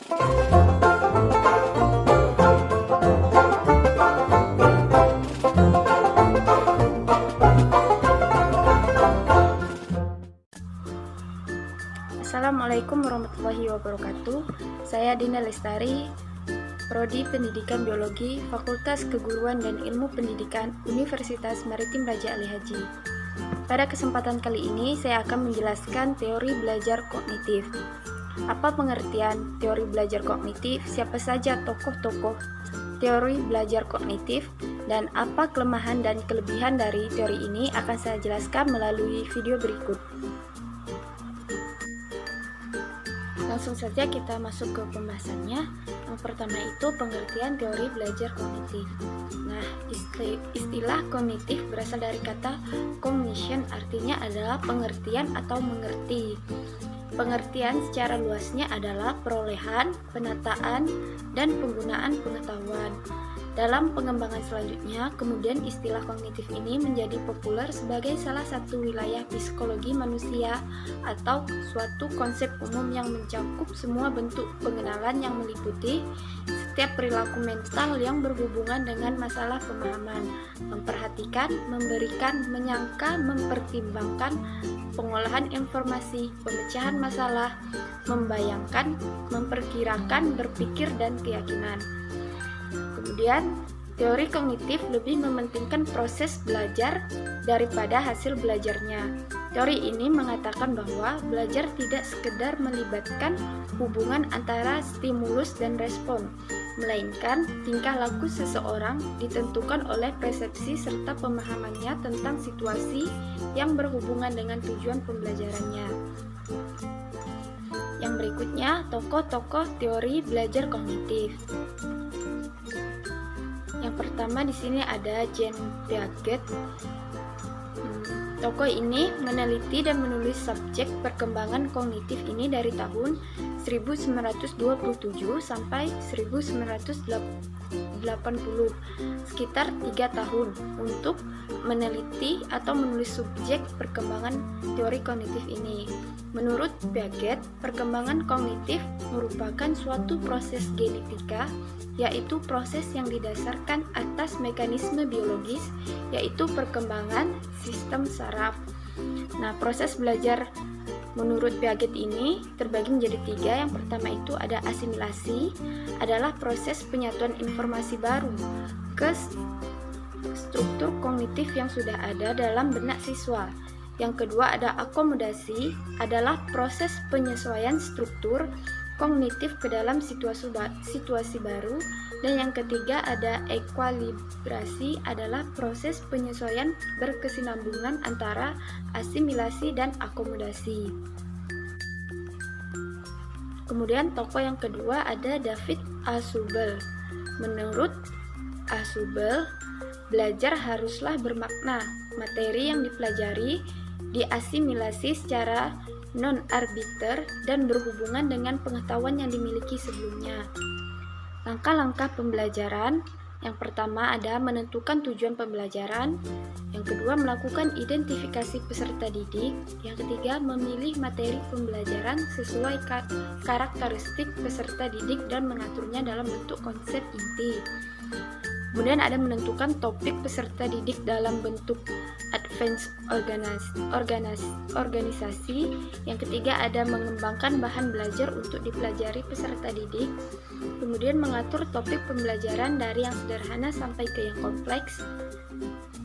Assalamualaikum warahmatullahi wabarakatuh. Saya Dina Lestari, Prodi Pendidikan Biologi, Fakultas Keguruan dan Ilmu Pendidikan, Universitas Maritim Raja Ali Haji. Pada kesempatan kali ini, saya akan menjelaskan teori belajar kognitif. Apa pengertian teori belajar kognitif? Siapa saja tokoh-tokoh teori belajar kognitif? Dan apa kelemahan dan kelebihan dari teori ini akan saya jelaskan melalui video berikut. Langsung saja kita masuk ke pembahasannya. Yang pertama itu pengertian teori belajar kognitif. Nah, istilah kognitif berasal dari kata cognition, artinya adalah pengertian atau mengerti. Pengertian secara luasnya adalah perolehan, penataan, dan penggunaan pengetahuan. Dalam pengembangan selanjutnya, kemudian istilah kognitif ini menjadi populer sebagai salah satu wilayah psikologi manusia atau suatu konsep umum yang mencakup semua bentuk pengenalan yang meliputi setiap perilaku mental yang berhubungan dengan masalah pemahaman, memperhatikan, memberikan, menyangka, mempertimbangkan, pengolahan informasi, pemecahan masalah, membayangkan, memperkirakan, berpikir, dan keyakinan. Kemudian, teori kognitif lebih mementingkan proses belajar daripada hasil belajarnya. Teori ini mengatakan bahwa belajar tidak sekedar melibatkan hubungan antara stimulus dan respon, melainkan tingkah laku seseorang ditentukan oleh persepsi serta pemahamannya tentang situasi yang berhubungan dengan tujuan pembelajarannya. Yang berikutnya, tokoh-tokoh teori belajar kognitif. Yang pertama di sini ada Jean Piaget. Tokoh ini meneliti dan menulis subjek perkembangan kognitif ini dari tahun 1927 sampai 1980, sekitar 3 tahun untuk meneliti atau menulis subjek perkembangan teori kognitif ini. Menurut Piaget, perkembangan kognitif merupakan suatu proses genetika, yaitu proses yang didasarkan atas mekanisme biologis, yaitu perkembangan sistem saraf. Nah, proses belajar menurut Piaget ini terbagi menjadi 3. Yang pertama itu ada asimilasi, adalah proses penyatuan informasi baru ke struktur kognitif yang sudah ada dalam benak siswa. Yang kedua ada akomodasi, adalah proses penyesuaian struktur kognitif ke dalam situasi baru. Dan yang ketiga ada ekualibrasi, adalah proses penyesuaian berkesinambungan antara asimilasi dan akomodasi. Kemudian tokoh yang kedua ada David Ausubel. Menurut Ausubel, belajar haruslah bermakna. Materi yang dipelajari diasimilasi secara non-arbiter dan berhubungan dengan pengetahuan yang dimiliki sebelumnya. Langkah-langkah pembelajaran. Yang pertama ada menentukan tujuan pembelajaran. Yang kedua melakukan identifikasi peserta didik. Yang ketiga memilih materi pembelajaran sesuai karakteristik peserta didik dan mengaturnya dalam bentuk konsep inti. Kemudian ada menentukan topik peserta didik dalam bentuk advance organisasi. Yang ketiga ada mengembangkan bahan belajar untuk dipelajari peserta didik. Kemudian mengatur topik pembelajaran dari yang sederhana sampai ke yang kompleks.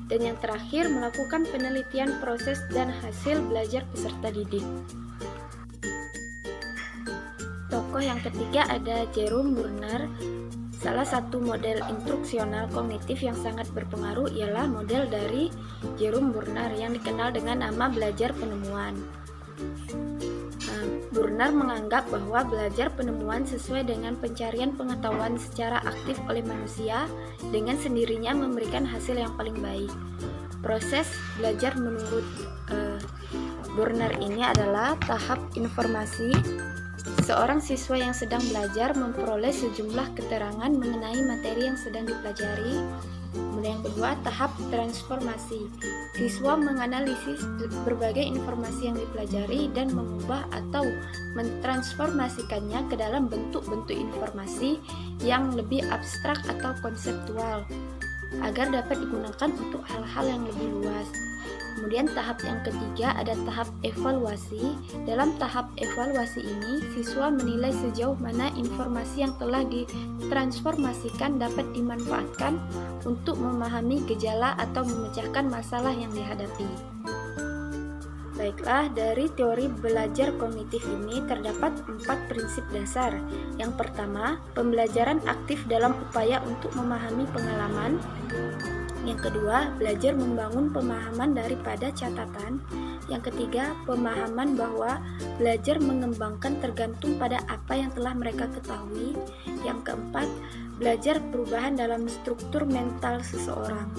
Dan yang terakhir melakukan penelitian proses dan hasil belajar peserta didik. Tokoh yang ketiga ada Jerome Bruner. Salah satu model instruksional kognitif yang sangat berpengaruh ialah model dari Jerome Bruner yang dikenal dengan nama belajar penemuan. Bruner menganggap bahwa belajar penemuan sesuai dengan pencarian pengetahuan secara aktif oleh manusia dengan sendirinya memberikan hasil yang paling baik. Proses belajar menurut Bruner ini adalah tahap informasi. Seorang siswa yang sedang belajar memperoleh sejumlah keterangan mengenai materi yang sedang dipelajari. Kemudian yang kedua, tahap transformasi. Siswa menganalisis berbagai informasi yang dipelajari dan mengubah atau mentransformasikannya ke dalam bentuk-bentuk informasi yang lebih abstrak atau konseptual agar dapat digunakan untuk hal-hal yang lebih luas. Kemudian tahap yang ketiga ada tahap evaluasi. Dalam tahap evaluasi ini, siswa menilai sejauh mana informasi yang telah ditransformasikan dapat dimanfaatkan untuk memahami gejala atau memecahkan masalah yang dihadapi. Baiklah, dari teori belajar kognitif ini terdapat 4 prinsip dasar. Yang pertama, pembelajaran aktif dalam upaya untuk memahami pengalaman. Yang kedua, belajar membangun pemahaman daripada catatan. Yang ketiga, pemahaman bahwa belajar mengembangkan tergantung pada apa yang telah mereka ketahui. Yang keempat, belajar perubahan dalam struktur mental seseorang.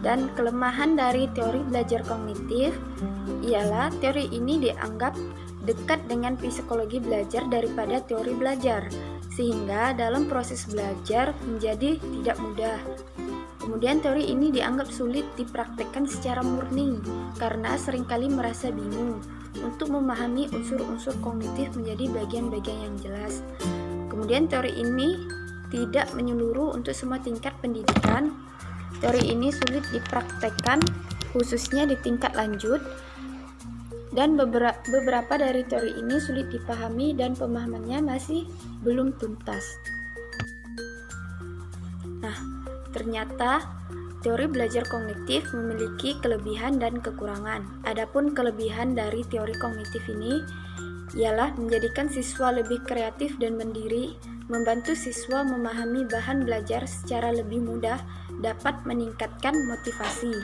Dan kelemahan dari teori belajar kognitif ialah teori ini dianggap dekat dengan psikologi belajar daripada teori belajar, sehingga dalam proses belajar menjadi tidak mudah. Kemudian teori ini dianggap sulit dipraktekkan secara murni karena seringkali merasa bingung untuk memahami unsur-unsur kognitif menjadi bagian-bagian yang jelas. Kemudian teori ini tidak menyeluruh untuk semua tingkat pendidikan. Teori ini sulit dipraktekkan khususnya di tingkat lanjut, dan beberapa dari teori ini sulit dipahami dan pemahamannya masih belum tuntas. Nah, ternyata teori belajar kognitif memiliki kelebihan dan kekurangan. Adapun kelebihan dari teori kognitif ini ialah menjadikan siswa lebih kreatif dan mandiri, membantu siswa memahami bahan belajar secara lebih mudah, dapat meningkatkan motivasi.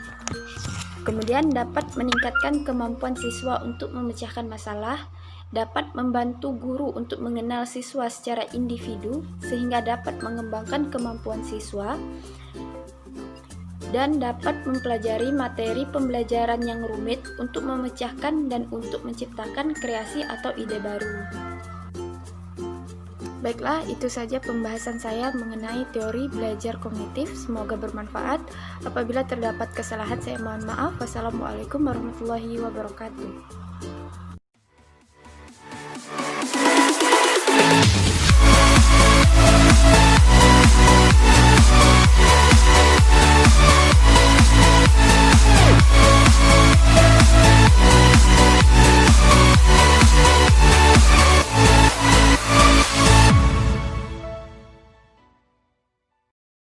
Kemudian dapat meningkatkan kemampuan siswa untuk memecahkan masalah, dapat membantu guru untuk mengenal siswa secara individu sehingga dapat mengembangkan kemampuan siswa, dan dapat mempelajari materi pembelajaran yang rumit untuk memecahkan dan untuk menciptakan kreasi atau ide baru. Baiklah, itu saja pembahasan saya mengenai teori belajar kognitif. Semoga bermanfaat. Apabila terdapat kesalahan, saya mohon maaf. Wassalamualaikum warahmatullahi wabarakatuh.